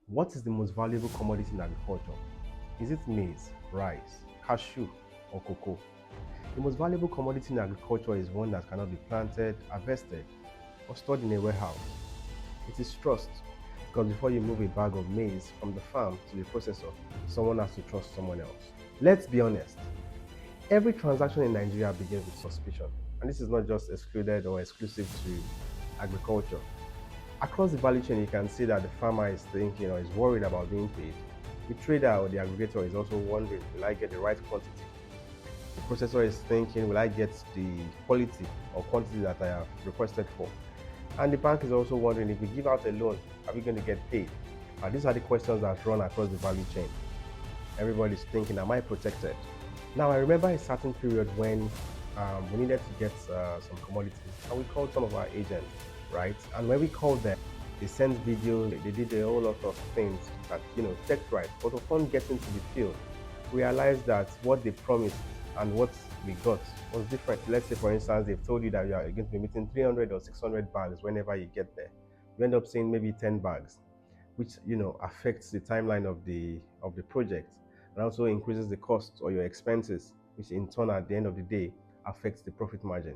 What is the most valuable commodity in agriculture? Is it maize, rice, cashew, or cocoa? The most valuable commodity in agriculture is one that cannot be planted, harvested, or stored in a warehouse. It is trust, because before you move a bag of maize from the farm to the processor, someone has to trust someone else. Let's be honest, every transaction in Nigeria begins with suspicion, and this is not just excluded or exclusive to agriculture. Across the value chain, you can see that the farmer is thinking or is worried about being paid. The trader or the aggregator is also wondering, will I get the right quantity? The processor is thinking, will I get the quality or quantity that I have requested for? And the bank is also wondering, if we give out a loan, are we going to get paid? These are the questions that run across the value chain. Everybody's thinking, am I protected? Now, I remember a certain period when we needed to get some commodities, and we called some of our agents, right? And when we called them, they sent videos, they did a whole lot of things that, checked right. But upon getting to the field, we realized that what they promised and what we got was different. Let's say, for instance, they've told you that you are going to be meeting 300 or 600 bags whenever you get there. You end up seeing maybe 10 bags, which affects the timeline of the project, and also increases the cost or your expenses, which in turn at the end of the day affects the profit margin.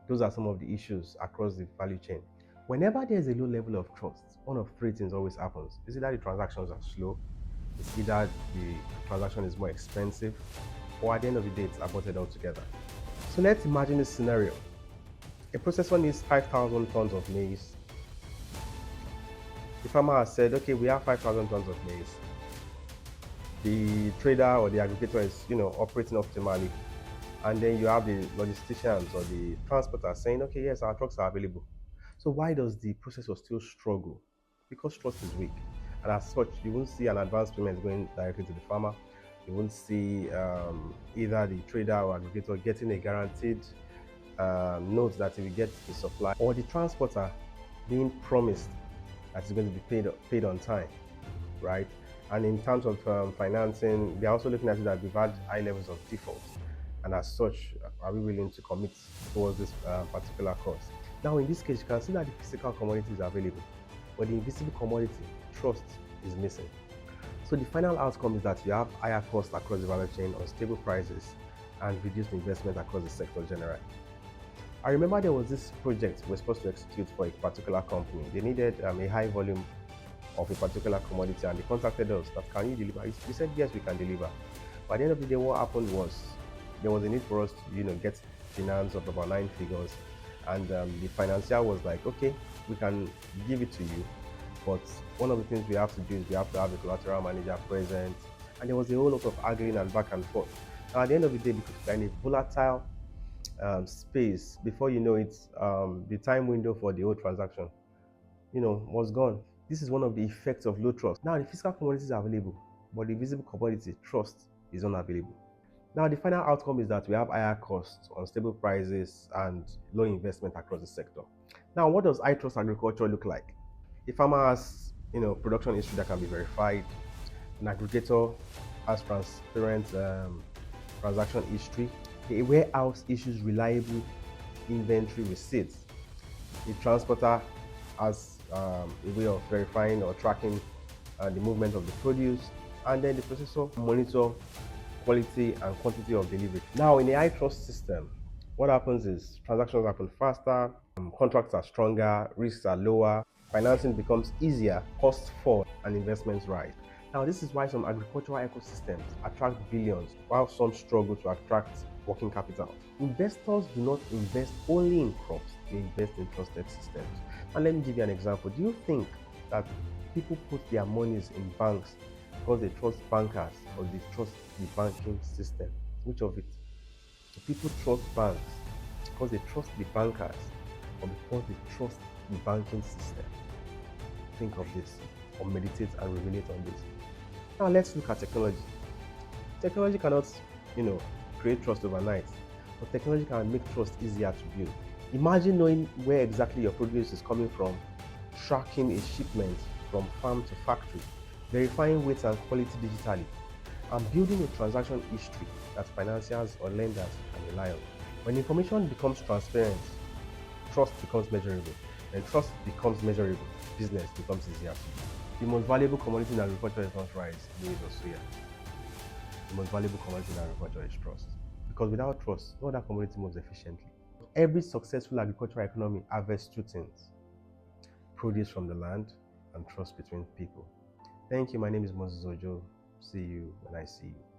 Those are some of the issues across the value chain. Whenever there's a low level of trust, one of three things always happens. Is either the transactions are slow, it's either the transaction is more expensive, or at the end of the day it's aborted altogether. So let's imagine this scenario. A processor needs 5,000 tons of maize. The farmer has said, okay, we have 5,000 tons of maize. The trader or the aggregator is, operating optimally. And then you have the logisticians or the transporters saying, okay, yes, our trucks are available. So why does the processor still struggle? Because trust is weak. And as such, you won't see an advance payment going directly to the farmer. You won't see either the trader or aggregator getting a guaranteed note that he will get the supply, or the transporter being promised that it's going to be paid on time, right? And in terms of financing, they're also looking at it that we've had high levels of default. And as such, are we willing to commit towards this particular cost? Now, in this case, you can see that the physical commodity is available, but the invisible commodity, trust, is missing. So the final outcome is that you have higher costs across the value chain, unstable prices, and reduced investment across the sector generally. I remember there was this project we were supposed to execute for a particular company. They needed a high volume of a particular commodity, and they contacted us that, can you deliver? We said yes, we can deliver. But at the end of the day, what happened was there was a need for us to get finance of about 9 figures, and the financier was like, okay, we can give it to you, but one of the things we have to do is we have to have a collateral manager present, and there was a whole lot of arguing and back and forth. Now, at the end of the day, because we're in a volatile space, before you know it, the time window for the whole transaction was gone. This is one of the effects of low trust. Now, the physical commodities are available, but the visible commodity, trust, is unavailable. Now, the final outcome is that we have higher costs, unstable prices, and low investment across the sector. Now, what does high trust agriculture look like? A farmer has, production history that can be verified. An aggregator has transparent transaction history. A warehouse issues reliable inventory receipts. The transporter has a way of verifying or tracking the movement of the produce, and then the processor monitor quality and quantity of delivery. Now, in a high trust system, what happens is transactions happen faster, contracts are stronger, risks are lower, financing becomes easier, costs fall, and investments rise. Now, this is why some agricultural ecosystems attract billions, while some struggle to attract working capital. Investors do not invest only in crops, they invest in trusted systems. And let me give you an example. Do you think that people put their monies in banks because they trust bankers or they trust the banking system? Which of it? Do people trust banks because they trust the bankers or because they trust the banking system? Think of this, or meditate and ruminate on this. Now let's look at technology. Technology cannot, create trust overnight, but technology can make trust easier to build. Imagine knowing where exactly your produce is coming from, tracking a shipment from farm to factory, verifying weight and quality digitally, and building a transaction history that financiers or lenders can rely on. When information becomes transparent, trust becomes measurable. When trust becomes measurable, business becomes easier to do. The most valuable commodity in agriculture is not rice, maize, or soya. The most valuable commodity in agriculture is trust. Because without trust, no other commodity moves efficiently. Every successful agricultural economy harvests two things: produce from the land and trust between people. Thank you. My name is Moses Ojo. See you when I see you.